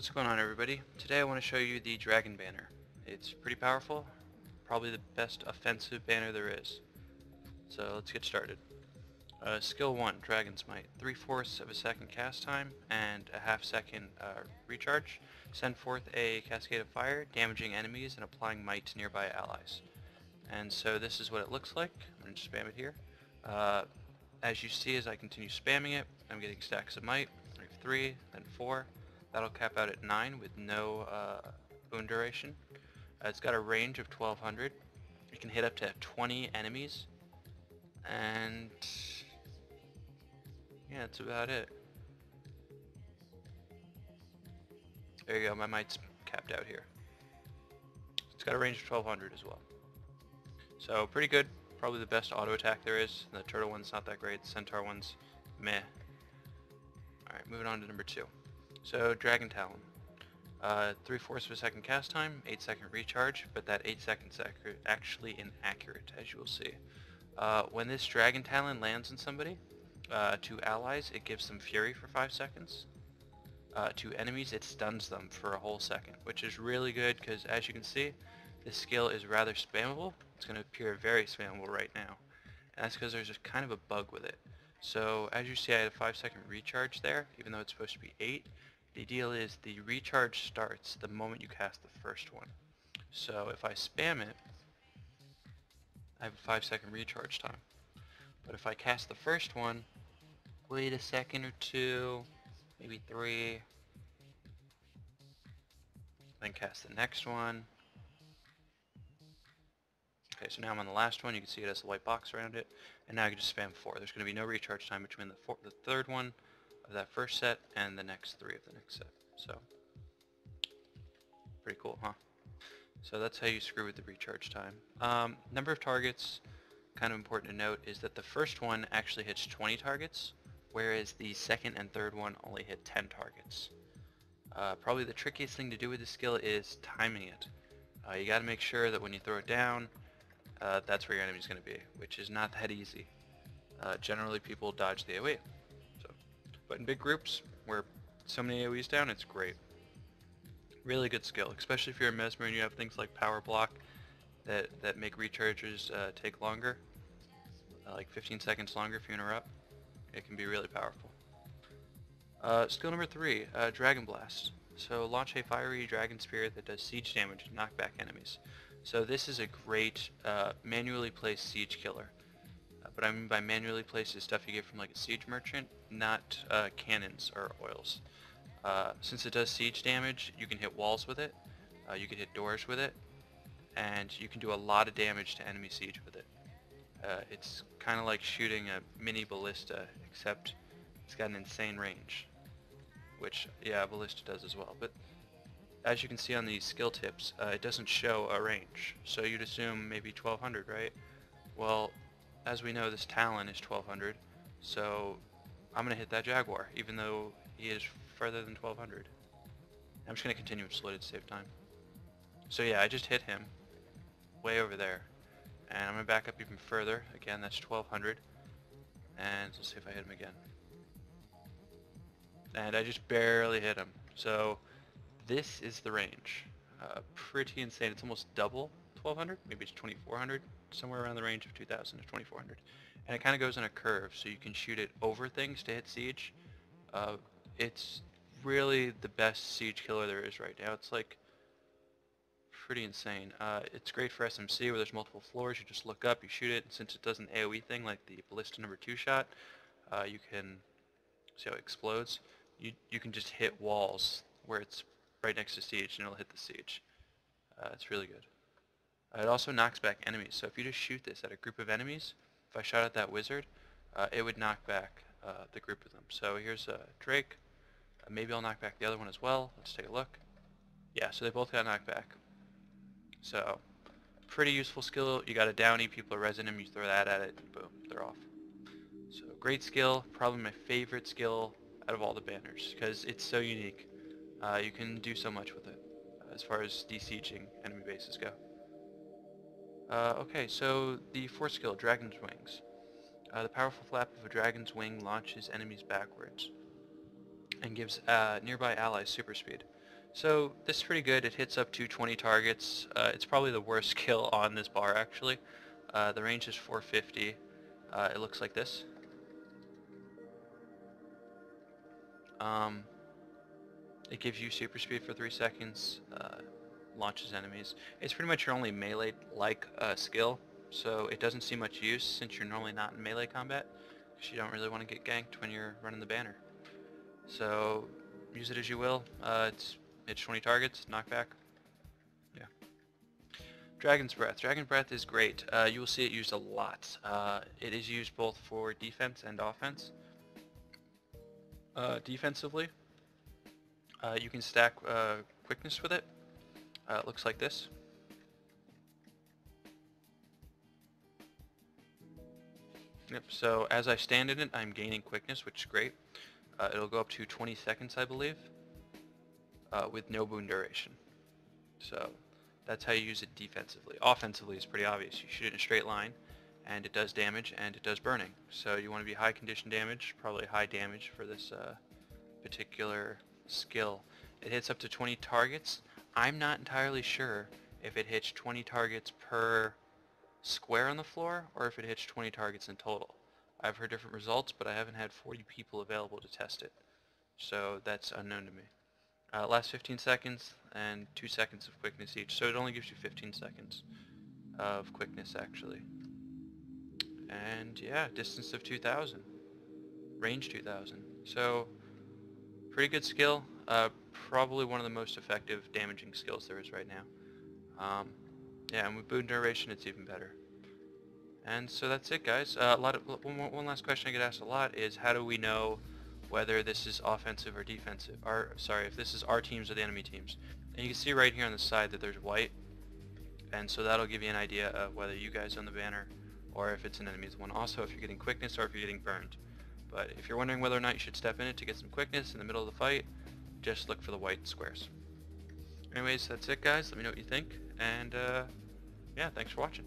What's going on, everybody? Today I want to show you the Dragon Banner. It's pretty powerful, probably the best offensive banner there is. So let's get started. Skill 1, Dragon's Might. 3/4 of a second cast time and a half-second recharge. Send forth a cascade of fire, damaging enemies and applying might to nearby allies. And so this is what it looks like. I'm going to spam it here. As you see, as I continue spamming it, I'm getting stacks of might. I have 3, then 4. That'll cap out at 9 with no boon duration. It's got a range of 1200. You can hit up to 20 enemies. And yeah, that's about it. There you go, my might's capped out here. It's got a range of 1200 as well. So pretty good. Probably the best auto attack there is. The turtle one's not that great. The centaur one's meh. Alright, moving on to number 2. So Dragon Talon. 3/4 of a second cast time, 8-second recharge, but that 8 seconds actually inaccurate, as you will see. When this Dragon Talon lands on somebody, to allies it gives them fury for 5 seconds. To enemies it stuns them for a whole second, which is really good because, as you can see, this skill is rather spammable. It's going to appear very spammable right now, and that's because there's just kind of a bug with it. So as you see, I had a 5-second recharge there, even though it's supposed to be 8. The deal is the recharge starts the moment you cast the first one. So if I spam it, I have a 5-second recharge time. But if I cast the first one, wait a second or 2, maybe 3, then cast the next one. Okay, so now I'm on the last one. You can see it has a white box around it, and now I can just spam 4. There's going to be no recharge time between the third one of that first set and the next 3 of the next set. So pretty cool, huh? So that's how you screw with the recharge time. Number of targets, kind of important to note, is that the first one actually hits 20 targets, whereas the second and third one only hit 10 targets. Probably the trickiest thing to do with this skill is timing it. You got to make sure that when you throw it down, that's where your enemy's going to be, which is not that easy. Generally people dodge the AoE. But in big groups, where so many AoEs down, it's great. Really good skill, especially if you're a Mesmer and you have things like Power Block that make recharges take longer, like 15 seconds longer if you interrupt. It can be really powerful. Skill number 3, Dragon Blast. So launch a fiery dragon spear that does siege damage and knock back enemies. So this is a great manually placed siege killer. What I mean by manually placed is stuff you get from like a siege merchant, not cannons or oils. Since it does siege damage, you can hit walls with it, you can hit doors with it, and you can do a lot of damage to enemy siege with it. It's kind of like shooting a mini ballista, except it's got an insane range, which, yeah, ballista does as well. But as you can see on these skill tips, it doesn't show a range, so you'd assume maybe 1200, right? Well, as we know, this Talon is 1200, so I'm going to hit that Jaguar, even though he is further than 1200. I'm just going to continue and slow it to save time. So yeah, I just hit him way over there, and I'm going to back up even further. Again, that's 1200, and let's see if I hit him again. And I just barely hit him. So this is the range. Pretty insane. It's almost double 1200, maybe it's 2400, somewhere around the range of 2000 to 2400. And it kind of goes on a curve, so you can shoot it over things to hit siege. It's really the best siege killer there is right now. It's like pretty insane. It's great for SMC where there's multiple floors. You just look up, you shoot it, and since it does an AoE thing like the Ballista number 2 shot, you can see how it explodes. You can just hit walls where it's right next to siege and it'll hit the siege. It's really good. It also knocks back enemies, so if you just shoot this at a group of enemies, if I shot at that wizard, it would knock back the group of them. So here's Drake. Maybe I'll knock back the other one as well. Let's take a look. Yeah, so they both got knocked back. So, pretty useful skill. You got a downy, people are resin him, you throw that at it, boom, they're off. So, great skill, probably my favorite skill out of all the banners, because it's so unique. You can do so much with it, as far as de-sieging enemy bases go. Okay, so the 4th skill, Dragon's Wings. The powerful flap of a dragon's wing launches enemies backwards and gives nearby allies super speed. So this is pretty good. It hits up to 20 targets. It's probably the worst skill on this bar actually. The range is 450. It looks like this. Um, it gives you super speed for 3 seconds. Launches enemies. It's pretty much your only melee-like skill, so it doesn't see much use since you're normally not in melee combat, because you don't really want to get ganked when you're running the banner. So use it as you will. It's 20 targets, knockback. Yeah. Dragon's Breath. Dragon's Breath is great. You will see it used a lot. It is used both for defense and offense. Defensively, you can stack quickness with it. It looks like this. Yep, so as I stand in it, I'm gaining quickness, which is great. It'll go up to 20 seconds, I believe, with no boon duration. So that's how you use it defensively. Offensively is pretty obvious. You shoot it in a straight line, and it does damage, and it does burning. So you want to be high condition damage, probably high damage for this particular skill. It hits up to 20 targets. I'm not entirely sure if it hits 20 targets per square on the floor or if it hits 20 targets in total. I've heard different results, but I haven't had 40 people available to test it, so that's unknown to me. Last 15 seconds and 2 seconds of quickness each, so it only gives you 15 seconds of quickness actually. And yeah, distance of 2000, range 2000, so pretty good skill. Probably one of the most effective damaging skills there is right now. Yeah, and with boon duration, it's even better. And so that's it, guys. One last question I get asked a lot is, how do we know whether this is offensive or defensive? Or sorry, if this is our teams or the enemy teams. And you can see right here on the side that there's white, and so that'll give you an idea of whether you guys own the banner or if it's an enemy's one. Also, if you're getting quickness or if you're getting burned. But if you're wondering whether or not you should step in it to get some quickness in the middle of the fight, just look for the white squares. Anyways, that's it, guys. Let me know what you think, and yeah, thanks for watching.